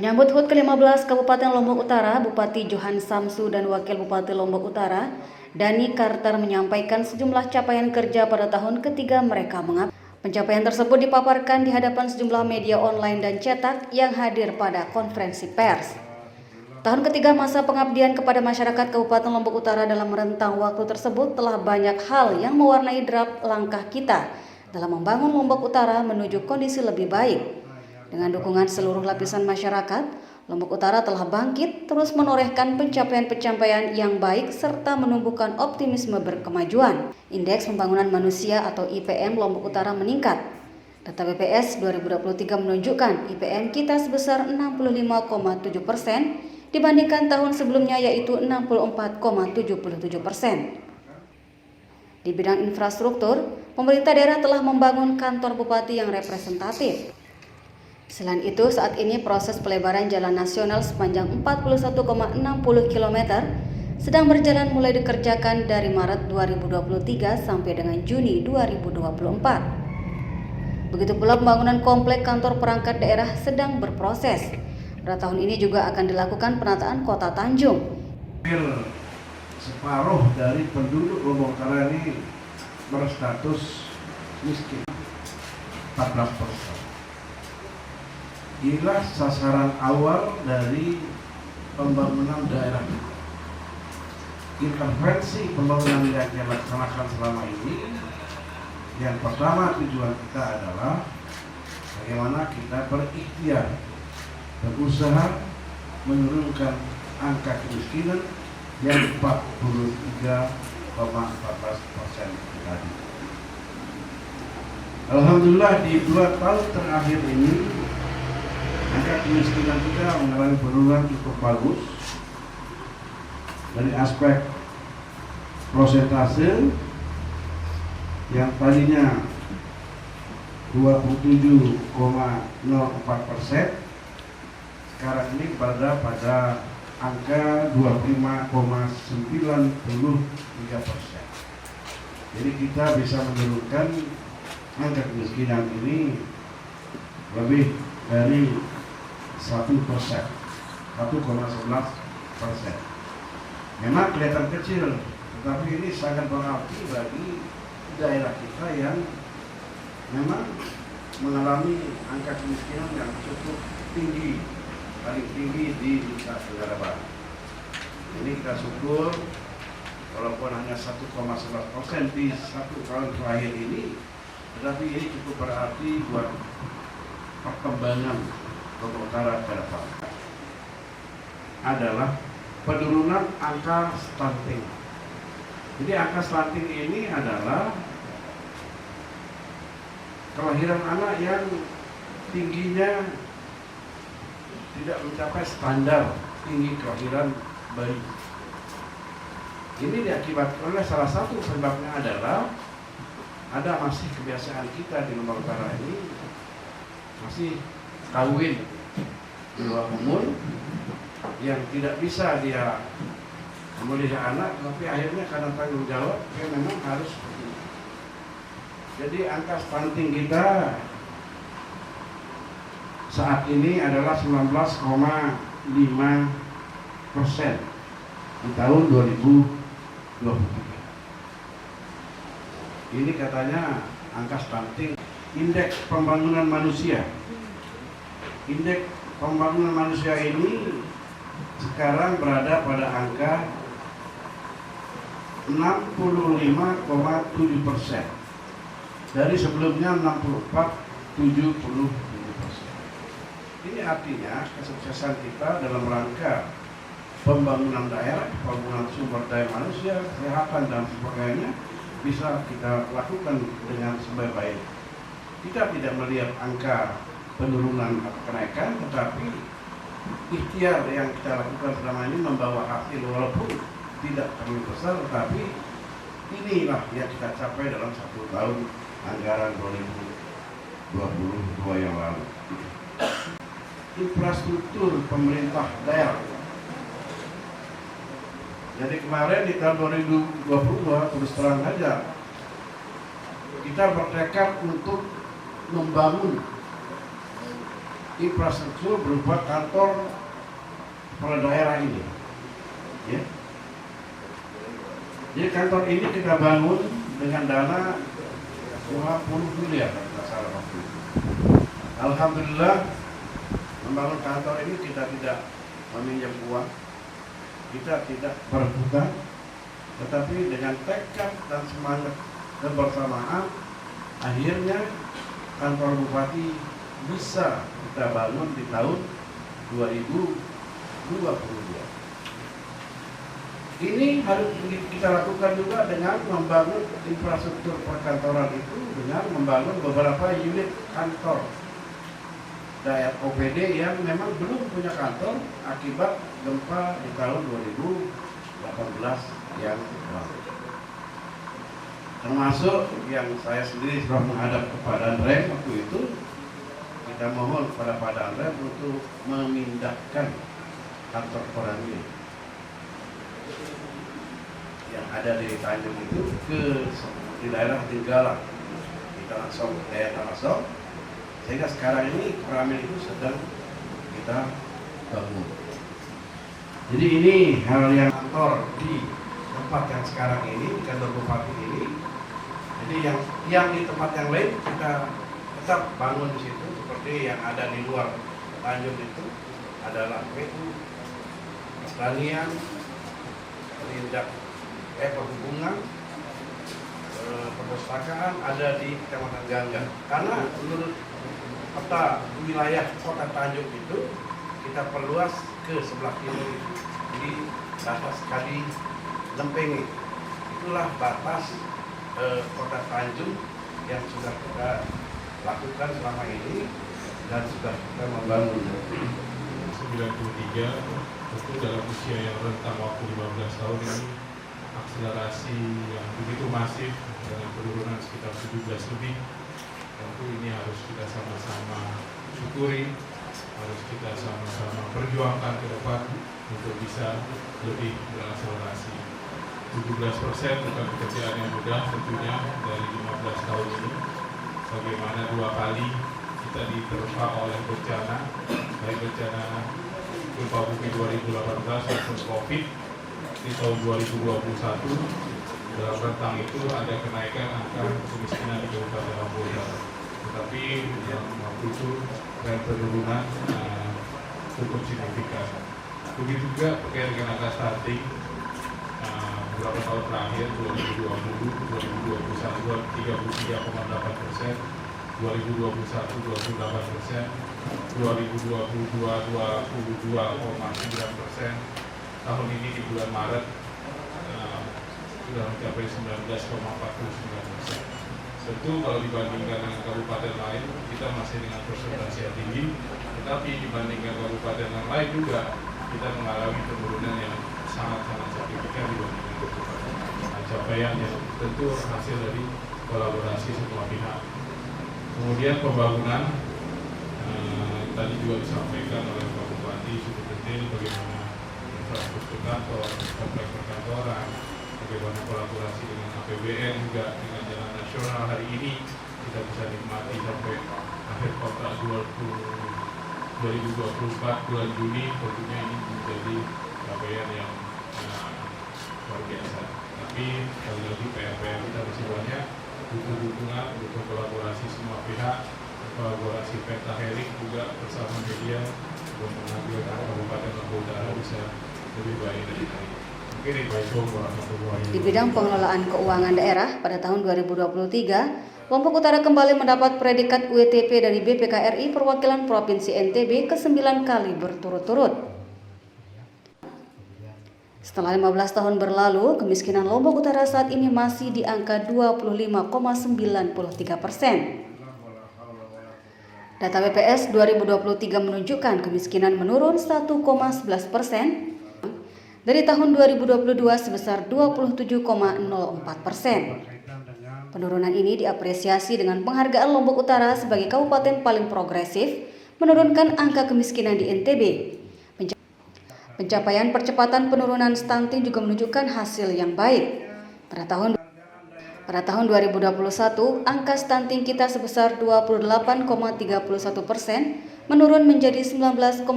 Menyambut HUT ke-15 Kabupaten Lombok Utara, Bupati Johan Samsu dan Wakil Bupati Lombok Utara, Dani Carter menyampaikan sejumlah capaian kerja pada tahun ketiga mereka mengabdi. Pencapaian tersebut dipaparkan di hadapan sejumlah media online dan cetak yang hadir pada konferensi pers. Tahun ketiga masa pengabdian kepada masyarakat Kabupaten Lombok Utara dalam rentang waktu tersebut telah banyak hal yang mewarnai draft langkah kita dalam membangun Lombok Utara menuju kondisi lebih baik. Dengan dukungan seluruh lapisan masyarakat, Lombok Utara telah bangkit terus menorehkan pencapaian-pencapaian yang baik serta menumbuhkan optimisme berkemajuan. Indeks Pembangunan Manusia atau IPM Lombok Utara meningkat. Data BPS 2023 menunjukkan IPM kita sebesar 65,7% dibandingkan tahun sebelumnya yaitu 64,77%. Di bidang infrastruktur, pemerintah daerah telah membangun kantor bupati yang representatif. Selain itu, saat ini proses pelebaran jalan nasional sepanjang 41,60 km sedang berjalan mulai dikerjakan dari Maret 2023 sampai dengan Juni 2024. Begitu pula pembangunan komplek kantor perangkat daerah sedang berproses. Pada tahun ini juga akan dilakukan penataan kota Tanjung. Separuh dari penduduk Lombok Utara ini berstatus miskin, 14%. Inilah sasaran awal dari pembangunan daerah. Intervensi pembangunan yang kita laksanakan selama ini, yang pertama tujuan kita adalah bagaimana kita berikhtiar, berusaha menurunkan angka kemiskinan yang 43,14% tadi. Alhamdulillah di 2 tahun terakhir ini angka kemiskinan kita mengalami penurunan cukup bagus. Dari aspek prosentase yang tadinya 27,04%, sekarang ini berada pada angka 25,93%. Jadi kita bisa menurunkan angka kemiskinan ini lebih dari 1%, 1,11%. Memang kelihatan kecil, tetapi ini sangat berarti bagi daerah kita yang memang mengalami angka kemiskinan yang cukup tinggi, paling tinggi di Nusa Tenggara Barat. Ini kita syukur, walaupun hanya 1,11% di 1 tahun terakhir ini, tetapi ini cukup berarti buat perkembangan Lombok Utara ke depan. Adalah penurunan angka stunting. Jadi angka stunting ini adalah kelahiran anak yang tingginya tidak mencapai standar tinggi kelahiran bayi. Ini diakibatkan oleh salah satu sebabnya adalah ada masih kebiasaan kita di Lombok Utara ini masih kawin di luar umur yang tidak bisa dia memelihara anak, tapi akhirnya karena tanggung jawab dia memang harus seperti itu. Jadi angka stunting kita saat ini adalah 19,5% di tahun 2023. Ini katanya angka stunting. Indeks pembangunan manusia. Indeks pembangunan manusia ini sekarang berada pada angka 65,7%. Dari sebelumnya 64,77%. Ini artinya kesuksesan kita dalam rangka pembangunan daerah, pembangunan sumber daya manusia, kesehatan dan sebagainya bisa kita lakukan dengan sebaik-baik. Kita tidak melihat angka penurunan atau kenaikan, tetapi ikhtiar yang kita lakukan selama ini membawa hasil walaupun tidak terlalu besar, tetapi inilah yang kita capai dalam 1 tahun anggaran 2022 yang lalu. Infrastruktur pemerintah daerah. Jadi kemarin di tahun 2022 terus terang aja kita bertekad untuk membangun infrastruktur berupa kantor kepala daerah ini. Ya. Jadi kantor ini kita bangun dengan dana 20 miliar kalau tidak salah waktu itu. Alhamdulillah membangun kantor ini kita tidak meminjam uang, kita tidak berhutang, tetapi dengan tekad dan semangat kebersamaan, akhirnya kantor bupati bisa kita bangun di tahun 2022. Ini harus kita lakukan juga dengan membangun infrastruktur perkantoran itu dengan membangun beberapa unit kantor daerah OPD yang memang belum punya kantor akibat gempa di tahun 2018 yang lalu. Termasuk yang saya sendiri sudah menghadap kepada Danrem waktu itu, kita mohon kepada Pak Danrem untuk memindahkan kantor koran ini yang ada di Tanjung itu di daerah Tinggalan, di Tanah Song, daerah Tanah Song, sehingga sekarang ini koran itu sedang kita bangun. Jadi ini hal yang kantor di tempat yang sekarang ini, di kantor bupati ini. Jadi yang di tempat yang lain kita tetap bangun di situ, seperti yang ada di luar Tanjung itu adalah PU, pertanian, perhubungan, perpustakaan ada di Kecamatan Gangga. Karena menurut peta wilayah Kota Tanjung itu kita perluas ke sebelah timur itu di batas Kali Lempengi. Itulah batas Kota Tanjung yang sudah kita lakukan selama ini dan sudah kita membangun. 93 tentu dalam usia yang rentang waktu 15 tahun ini akselerasi yang begitu masif dengan penurunan sekitar 17 lebih, tentu ini harus kita sama-sama syukuri, harus kita sama-sama perjuangkan ke depan untuk bisa lebih berakselerasi. 17% bukan pekerjaan yang mudah tentunya dari 15 tahun ini. Bagaimana 2 kali kita diterpa oleh bencana, baik bencana gempa bumi 2018 maupun COVID di tahun 2021. Dalam rentang itu ada kenaikan angka kemiskinan di Kabupaten Lombok Utara. Tetapi yang waktu itu tren penurunan cukup signifikan. Begitu juga terkait dengan angka stunting beberapa tahun terakhir 2020, 2021 33,8%, 2021 28%, 2022 22,9%. Tahun ini di bulan Maret sudah mencapai 19,49%. Tentu kalau dibandingkan dengan kabupaten lain kita masih dengan persentase yang tinggi, tetapi dibandingkan kabupaten yang lain juga kita mengalami penurunan yang sangat-sangat signifikan dibandingkan kabupaten. Nah, capaian yang tentu hasil dari kolaborasi semua pihak. Kemudian pembangunan tadi juga disampaikan oleh Pak Bupati cukup detail bagaimana infrastruktur kantor, kompleks perkantoran, bagaimana kolaborasi dengan APBN juga dengan jalan nasional hari ini kita bisa nikmati sampai akhir kontrak 2024 bulan Juni. Tentunya ini menjadi capaian yang luar biasa. Tapi sekali lagi PR kita masih banyak, butuh dukungan, butuh kolaborasi semua pihak, kolaborasi Pentaherik juga bersama media untuk menampilkan Kabupaten Lombok Utara bisa lebih baik dari hari ini. Di bidang pengelolaan keuangan daerah pada tahun 2023, Lombok Utara kembali mendapat predikat UETP dari BPKRI Perwakilan Provinsi NTB ke-9 kali berturut-turut. Setelah 15 tahun berlalu, kemiskinan Lombok Utara saat ini masih di angka 25,93%. Data BPS 2023 menunjukkan kemiskinan menurun 1,11% dari tahun 2022 sebesar 27,04%. Penurunan ini diapresiasi dengan penghargaan Lombok Utara sebagai kabupaten paling progresif menurunkan angka kemiskinan di NTB. Pencapaian percepatan penurunan stunting juga menunjukkan hasil yang baik. Pada tahun 2021, angka stunting kita sebesar 28,31%, menurun menjadi 19,5%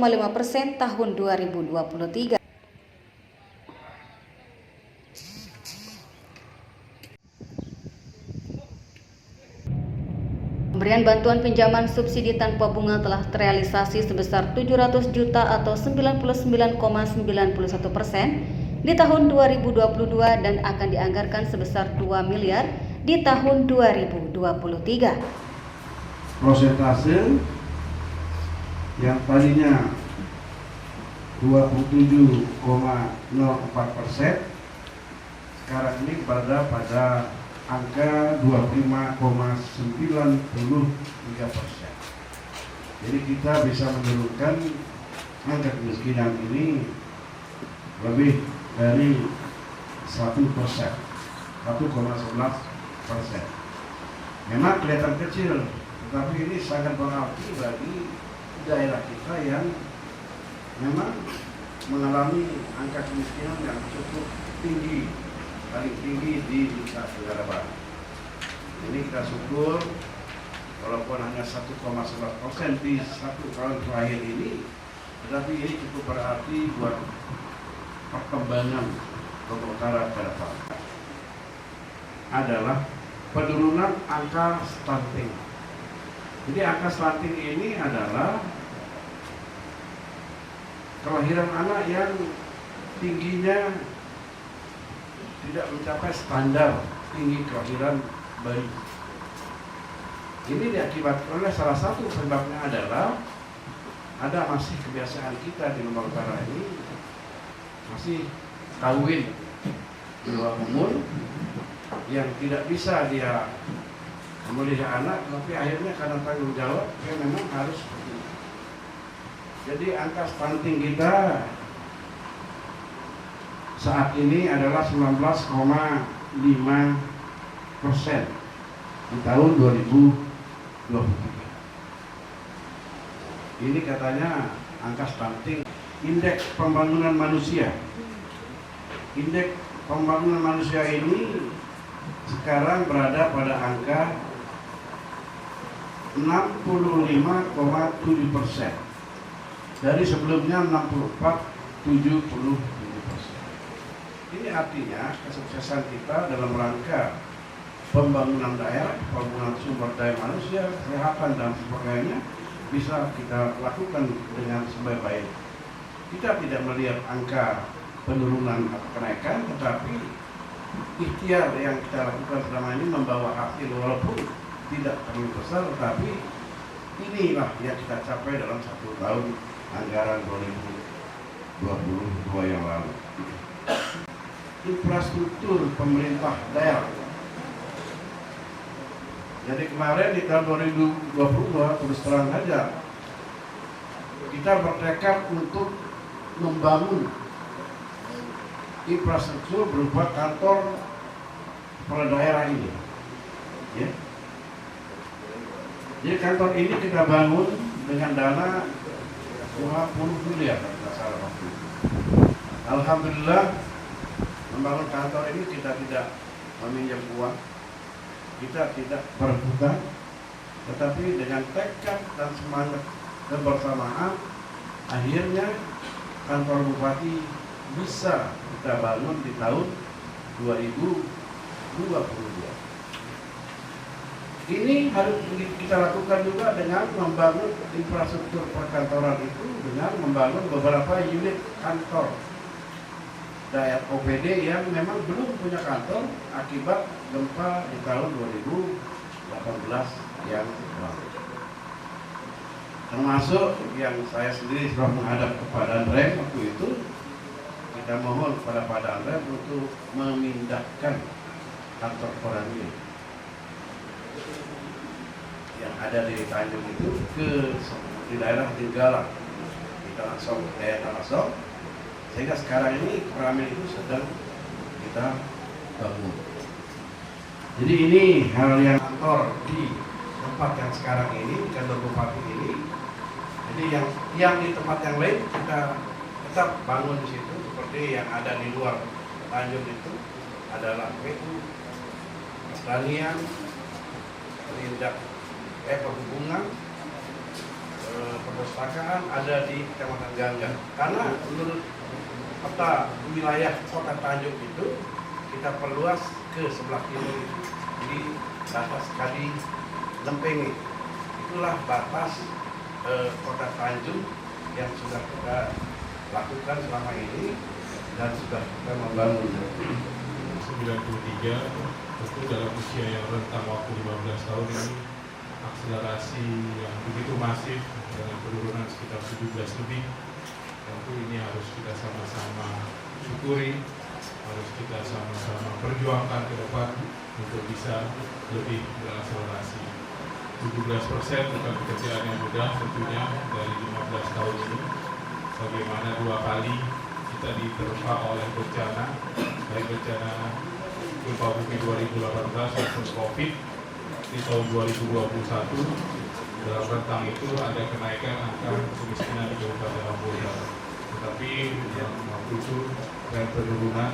tahun 2023. Pemberian bantuan pinjaman subsidi tanpa bunga telah terrealisasi sebesar 700 juta atau 99,91% di tahun 2022 dan akan dianggarkan sebesar 2 miliar di tahun 2023. Persentase yang tadinya 27,04%, sekarang ini berada pada angka 25,93%. Jadi kita bisa menurunkan angka kemiskinan ini lebih dari 1%, 1,11%. Memang kelihatan kecil, tetapi ini sangat berarti bagi daerah kita yang memang mengalami angka kemiskinan yang cukup tinggi, paling tinggi di Nusa Tenggara Barat. Ini kita syukur walaupun hanya 1,11% di 1 tahun terakhir ini, tetapi ini cukup berarti buat perkembangan Lombok Utara ke depan. Adalah penurunan angka stunting. Jadi angka stunting ini adalah kelahiran anak yang tingginya tidak mencapai standar tinggi kelahiran bayi. Ini diakibatkan oleh salah satu sebabnya adalah ada masih kebiasaan kita di Lombok Utara ini masih kawin di luar umur yang tidak bisa dia memelihara anak, tapi akhirnya karena tanggung jawab dia memang harus seperti itu. Jadi angka stunting kita saat ini adalah 19,5% di tahun 2023. Ini katanya angka stunting. Indeks pembangunan manusia. Indeks pembangunan manusia ini sekarang berada pada angka 65,7%. Dari sebelumnya 64,77%. Ini artinya kesuksesan kita dalam rangka pembangunan daerah, pembangunan sumber daya manusia, kesehatan dan sebagainya bisa kita lakukan dengan sebaik-baik. Kita tidak melihat angka penurunan atau kenaikan, tetapi ikhtiar yang kita lakukan selama ini membawa hasil walaupun tidak terlalu besar, tetapi inilah yang kita capai dalam 1 tahun anggaran 2022 yang lalu. Infrastruktur pemerintah daerah. Jadi kemarin di tahun 2022 terus terang saja kita bertekad untuk membangun infrastruktur berupa kantor kepala daerah ini. Ya. Jadi kantor ini kita bangun dengan dana 20 miliar kalau salah waktu itu. Alhamdulillah membangun kantor ini kita tidak meminjam uang, kita tidak berebutan, tetapi dengan tekad dan semangat kebersamaan, akhirnya kantor bupati bisa kita bangun di tahun 2022. Ini harus kita lakukan juga dengan membangun infrastruktur perkantoran itu dengan membangun beberapa unit kantor daerah OPD yang memang belum punya kantor akibat gempa di tahun 2018 yang lalu. Termasuk yang saya sendiri sudah menghadap kepada Andrem waktu itu, kita mohon kepada Pak Andrem untuk memindahkan kantor koran ini yang ada di Tanjung itu ke di daerah Tinggalan di Tanah Song, daerah Tanah Song. Sehingga sekarang ini Koramil itu sedang kita bangun. Jadi ini hal yang kantor di tempat yang sekarang ini, di kantor bupati ini. Jadi yang di tempat yang lain kita tetap bangun di situ, seperti yang ada di luar Tanjung itu adalah PU, pertanian, perhubungan, perpustakaan ada di Kecamatan Gangga. Karena menurut peta wilayah Kota Tanjung itu kita perluas ke sebelah kiri di batas Kadi Lempengi. Itulah batas Kota Tanjung yang sudah kita lakukan selama ini dan sudah kita membangun. 93 tentu dalam usia yang rentang waktu 15 tahun ini akselerasi yang begitu masif dengan penurunan sekitar 17 lebih, tentu ini harus kita sama-sama syukuri, harus kita sama-sama perjuangkan ke depan untuk bisa lebih berakselerasi. 17% bukan pekerjaan yang mudah tentunya dari 15 tahun ini, bagaimana 2 kali kita diterpa oleh bencana, baik bencana gempa bumi 2018 maupun COVID di tahun 2021. Dalam rentang itu ada kenaikan angka kemiskinan di Kabupaten Lombok Utara. Tetapi yang mampu dan penurunan